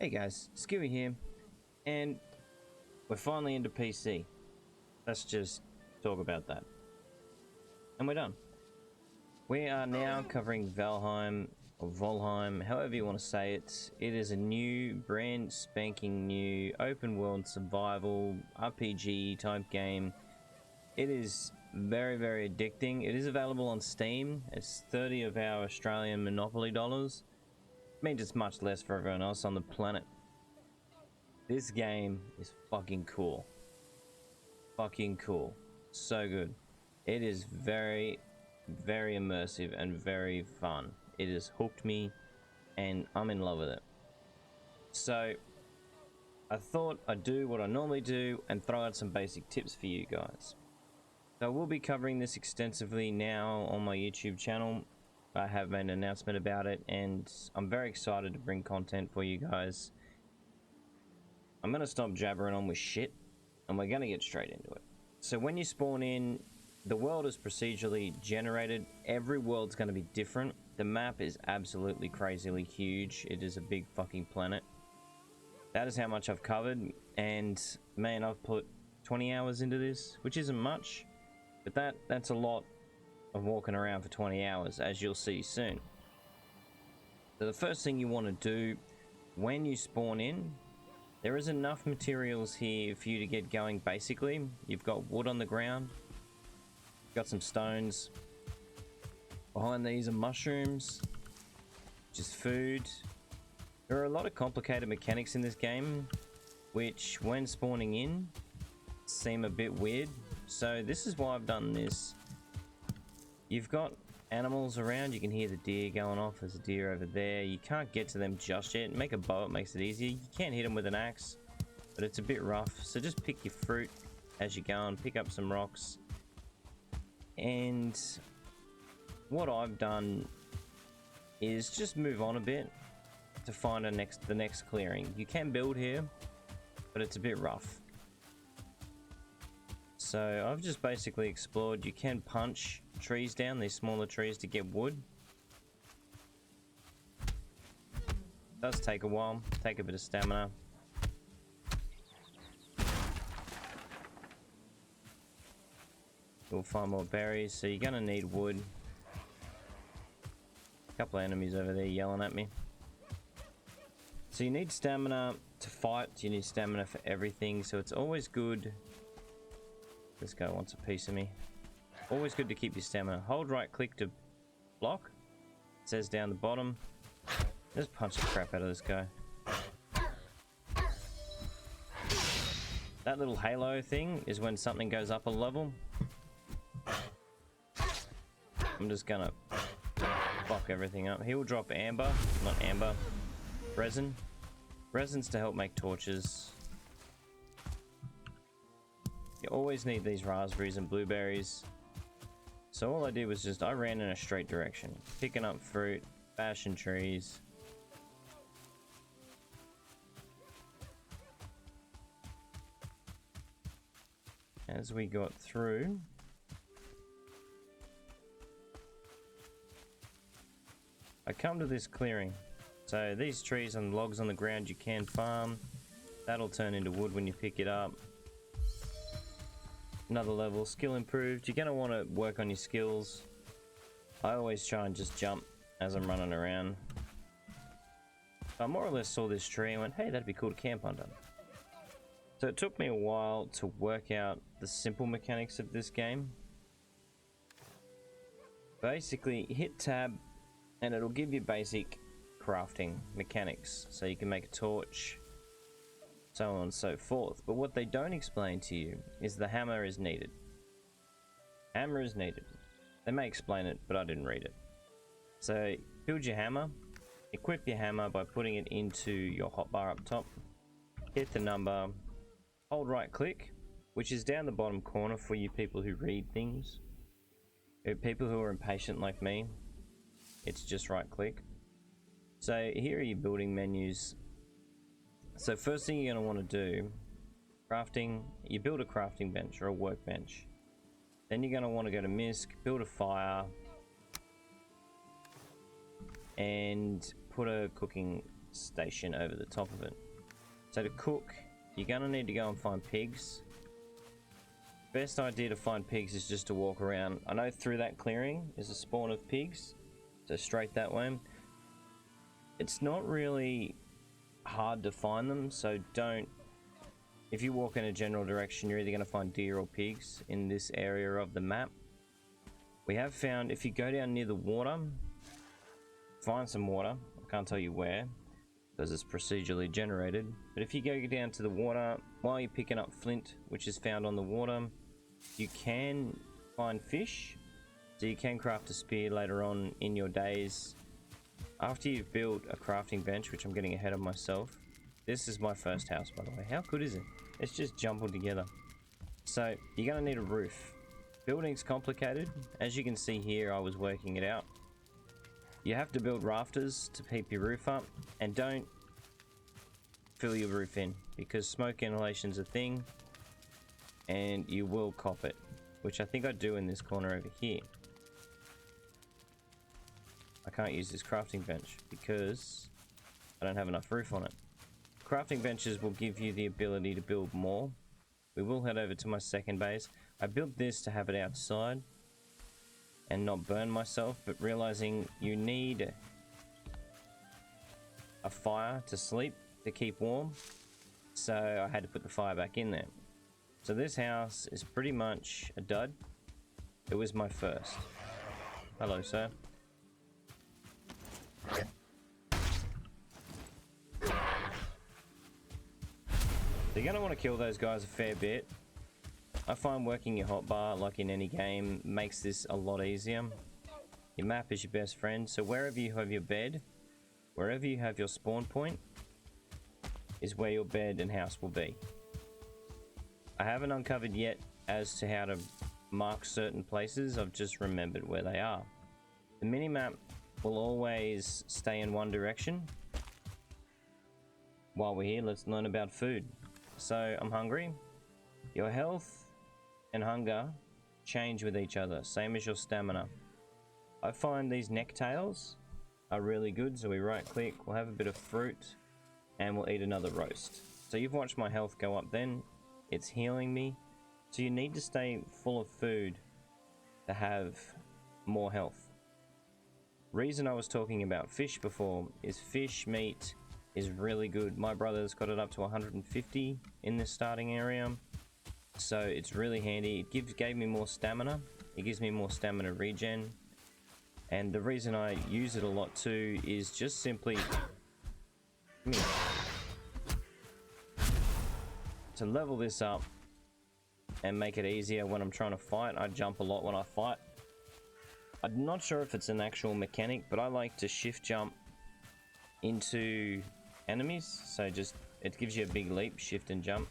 Hey guys, Skewy here, and we're finally into PC. Let's just talk about that. And we're done. We are now covering Valheim, or Volheim, however you want to say it. It is a new, brand spanking new, open world survival, RPG type game. It is very, very addicting. It is available on Steam. It's 30 of our Australian Monopoly dollars. Means it's much less for everyone else on the planet. This game is fucking cool. Fucking cool. So good. It is very, very immersive and very fun. It has hooked me and I'm in love with it. So I thought I'd do what I normally do and throw out some basic tips for you guys. So we'll be covering this extensively now on my YouTube channel. I have made an announcement about it and I'm very excited to bring content for you guys. I'm going to stop jabbering on with shit and we're going to get straight into it. So when you spawn in, the world is procedurally generated. Every world's going to be different. The map is absolutely crazily huge. It is a big fucking planet. That is how much I've covered, and man, I've put 20 hours into this, which isn't much, but that's a lot of walking around for 20 hours, as you'll see soon. So the first thing you want to do when you spawn in, there is enough materials here for you to get going. Basically, you've got wood on the ground, you've got some stones. Behind these are mushrooms, just food. There are a lot of complicated mechanics in this game, which when spawning in seem a bit weird. So this is why I've done this. You've got animals around. You can hear the deer going off. There's a deer over there. You can't get to them just yet. Make a bow, it makes it easier. You can't hit them with an axe, but it's a bit rough. So just pick your fruit as you go and pick up some rocks. And what I've done is just move on a bit to find the next clearing. You can build here, but it's a bit rough. So I've just basically explored. You can punch trees down, these smaller trees, to get wood. Does take a while, take a bit of stamina. You'll find more berries, so you're gonna need wood. A couple of enemies over there yelling at me. So you need stamina to fight, you need stamina for everything, so it's always good. This guy wants a piece of me. Always good to keep your stamina. Hold right click to block. It says down the bottom. Just punch the crap out of this guy. That little halo thing is when something goes up a level. I'm just gonna fuck everything up. He will drop amber, not amber, resin. Resin's to help make torches. You always need these raspberries and blueberries. So all I did was I ran in a straight direction, picking up fruit, bashing trees. As we got through, I come to this clearing. So these trees and logs on the ground you can farm. That'll turn into wood when you pick it up. Another level, skill improved. You're going to want to work on your skills. I always try and just jump as I'm running around. I more or less saw this tree and went, hey, that'd be cool to camp under. So it took me a while to work out the simple mechanics of this game. Basically, hit tab and it'll give you basic crafting mechanics. So you can make a torch, so on and so forth. But what they don't explain to you is the hammer is needed. Hammer is needed. They may explain it, but I didn't read it. So build your hammer, equip your hammer by putting it into your hotbar up top. Hit the number, hold right click, which is down the bottom corner for you people who read things. People who are impatient like me, it's just right click. So here are your building menus. So first thing you're going to want to do, crafting, you build a crafting bench or a workbench. Then you're going to want to go to MISC, build a fire, and put a cooking station over the top of it. So to cook, you're gonna need to go and find pigs. Best idea to find pigs is just to walk around. I know through that clearing is a spawn of pigs, so straight that way. It's not really hard to find them, so don't... If you walk in a general direction, you're either going to find deer or pigs in this area of the map. We have found, if you go down near the water, find some water. I can't tell you where, because it's procedurally generated. But if you go down to the water, while you're picking up flint, which is found on the water, you can find fish. So you can craft a spear later on in your days. After you've built a crafting bench, which I'm getting ahead of myself. This is my first house, by the way. How good is it? It's just jumbled together. So you're going to need a roof. Building's complicated. As you can see here, I was working it out. You have to build rafters to keep your roof up, and don't fill your roof in because smoke inhalation's a thing and you will cop it, which I think I do in this corner over here. I can't use this crafting bench because I don't have enough roof on it. Crafting benches will give you the ability to build more. We will head over to my second base. I built this to have it outside and not burn myself, but realizing you need a fire to sleep to keep warm, so I had to put the fire back in there. So this house is pretty much a dud. It was my first. Hello, sir. You're going to want to kill those guys a fair bit. I find working your hotbar, like in any game, makes this a lot easier. Your map is your best friend, so wherever you have your bed, wherever you have your spawn point, is where your bed and house will be. I haven't uncovered yet as to how to mark certain places, I've just remembered where they are. The minimap will always stay in one direction. While we're here, let's learn about food. So I'm hungry. Your health and hunger change with each other, same as your stamina. I find these necktails are really good, so we right click, we'll have a bit of fruit and we'll eat another roast. So you've watched my health go up then, it's healing me. So you need to stay full of food to have more health. Reason I was talking about fish before is fish meat is really good. My brother's got it up to 150 in this starting area, so it's really handy. It gave me more stamina. It gives me more stamina regen, and the reason I use it a lot too is just simply to level this up and make it easier when I'm trying to fight. I jump a lot when I fight. I'm not sure if it's an actual mechanic, but I like to shift jump into enemies, so just it gives you a big leap, shift and jump,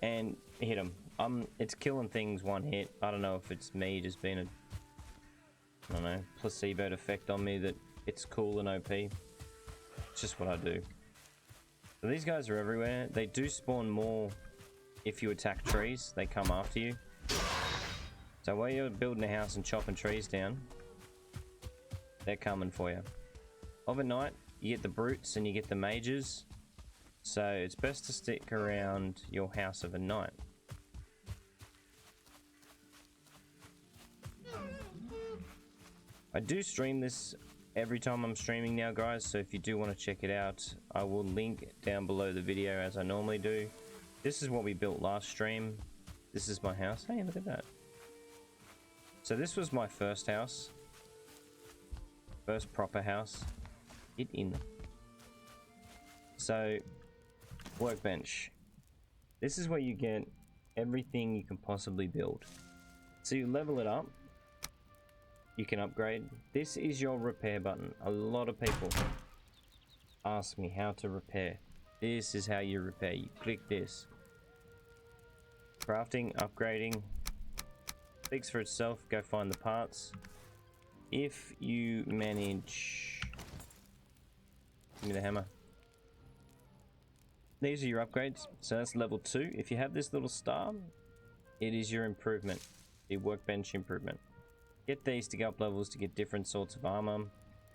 and hit them. It's killing things one hit. I don't know if it's me just being a, I don't know, placebo effect on me that it's cool and OP. It's just what I do. So these guys are everywhere. They do spawn more if you attack trees. They come after you. So while you're building a house and chopping trees down, they're coming for you. Overnight, you get the brutes and you get the mages, so it's best to stick around your house of a night. I do stream this every time I'm streaming now, guys, so if you do want to check it out, I will link down below the video as I normally do. This is what we built last stream. This is my house. Hey, look at that. So this was my first house. First proper house. Get in. So, workbench. This is where you get everything you can possibly build. So you level it up. You can upgrade. This is your repair button. A lot of people ask me how to repair. This is how you repair. You click this. Crafting, upgrading. Speaks for itself. Go find the parts. If you manage... Give me the hammer. These are your upgrades. So that's level 2. If you have this little star, it is your improvement. The workbench improvement. Get these to go up levels to get different sorts of armor.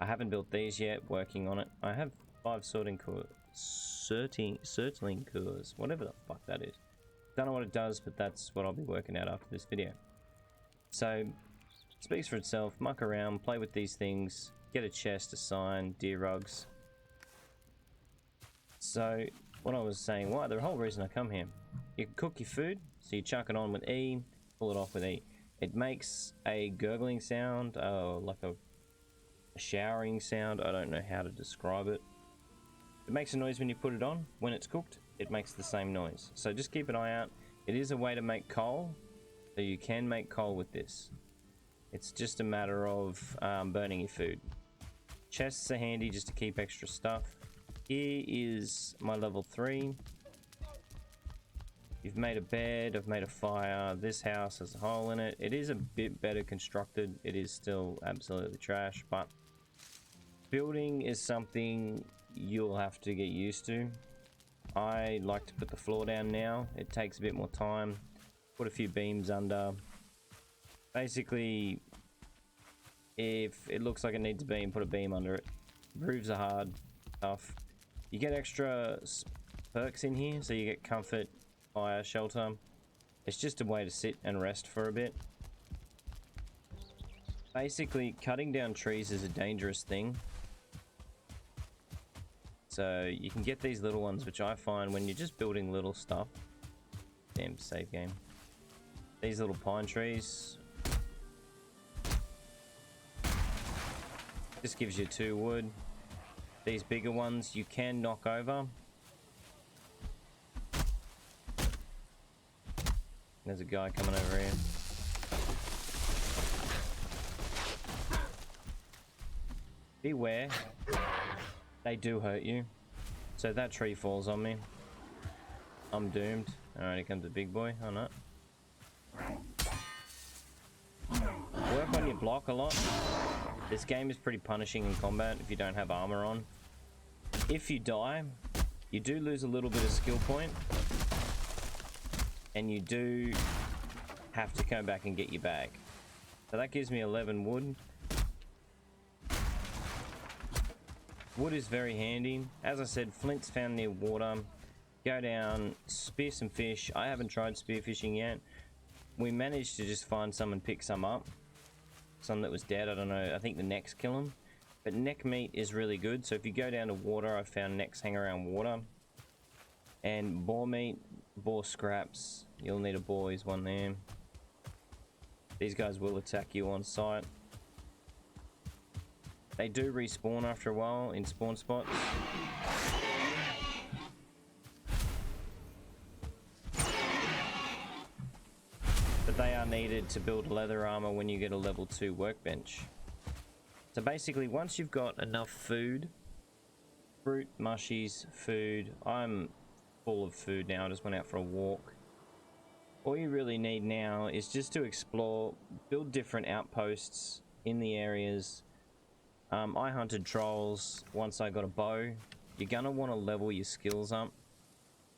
I haven't built these yet, working on it. I have 5 sorting cores. Circling cores. Whatever the fuck that is. Don't know what it does, but that's what I'll be working out after this video. So, speaks for itself. Muck around, play with these things, get a chest, a sign, deer rugs. So, what I was saying, why the whole reason I come here, you can cook your food, so you chuck it on with E, pull it off with E. It makes a gurgling sound, like a showering sound. I don't know how to describe it. It makes a noise when you put it on. When it's cooked, it makes the same noise. So just keep an eye out. It is a way to make coal, so you can make coal with this. It's just a matter of burning your food. Chests are handy just to keep extra stuff. Here is my level 3. You've made a bed, I've made a fire. This house has a hole in it. It is a bit better constructed. It is still absolutely trash, but building is something you'll have to get used to. I like to put the floor down now. It takes a bit more time. Put a few beams under. Basically, if it looks like it needs a beam, put a beam under it. Roofs are hard, tough. You get extra perks in here, so you get comfort, fire, shelter. It's just a way to sit and rest for a bit. Basically, cutting down trees is a dangerous thing. So you can get these little ones, which I find when you're just building little stuff. Damn, save game. These little pine trees. This gives you 2 wood. These bigger ones you can knock over. There's a guy coming over here. Beware. They do hurt you. So that tree falls on me. I'm doomed. Alright, here comes the big boy. Oh no. Work on your block a lot. This game is pretty punishing in combat if you don't have armor on. If you die, you do lose a little bit of skill point. And you do have to come back and get your bag. So that gives me 11 wood. Wood is very handy. As I said, flint's found near water. Go down, spear some fish. I haven't tried spearfishing yet. We managed to just find some and pick some up. Some that was dead, I don't know. I think the necks kill them. But neck meat is really good. So if you go down to water, I found necks hang around water. And boar meat, boar scraps. You'll need a boar, is one there. These guys will attack you on sight. They do respawn after a while in spawn spots. But they are needed to build leather armor when you get a level 2 workbench. So basically, once you've got enough food, fruit, mushies, food, I'm full of food now. I just went out for a walk. All you really need now is just to explore, build different outposts in the areas. I hunted trolls once I got a bow. You're gonna want to level your skills up.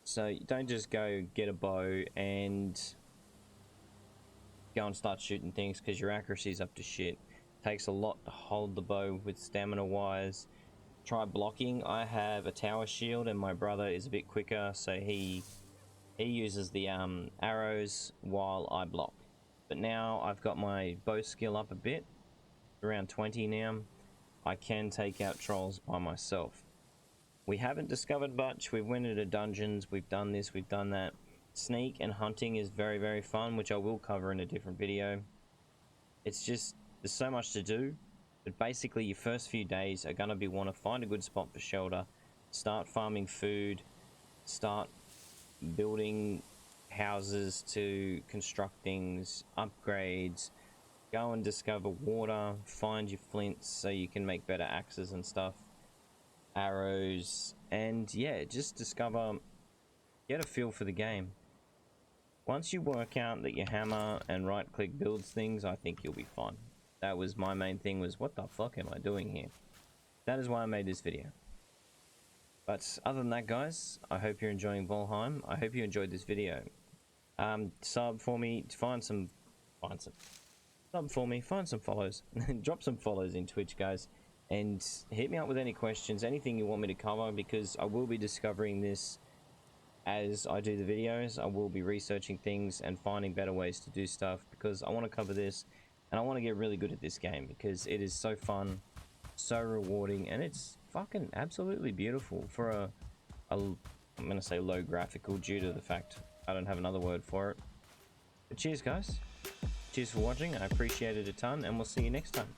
So you don't just go get a bow and go and start shooting things because your accuracy is up to shit. Takes a lot to hold the bow with stamina wise. Try blocking. I have a tower shield and my brother is a bit quicker, so he uses the arrows while I block. But now I've got my bow skill up a bit, around 20 now. I can take out trolls by myself. We haven't discovered much. We've went into dungeons, we've done this, we've done that. Sneak and hunting is very, very fun, which I will cover in a different video. It's just, there's so much to do. But basically your first few days are going to be want to find a good spot for shelter, start farming food, start building houses to construct things, upgrades, go and discover water, find your flints so you can make better axes and stuff, arrows, and yeah, just discover, get a feel for the game. Once you work out that your hammer and right click builds things, I think you'll be fine. That was my main thing, was what the fuck am I doing here? That is why I made this video. But other than that, guys, I hope you're enjoying Valheim. I hope you enjoyed this video. Sub for me, find some follows. Drop some follows in Twitch, guys. And hit me up with any questions, anything you want me to cover, because I will be discovering this as I do the videos. I will be researching things and finding better ways to do stuff, because I want to cover this and I want to get really good at this game, because it is so fun, so rewarding, and it's fucking absolutely beautiful for a I'm gonna say low graphical, due to the fact I don't have another word for it. But cheers guys, cheers for watching, I appreciate it a ton, and we'll see you next time.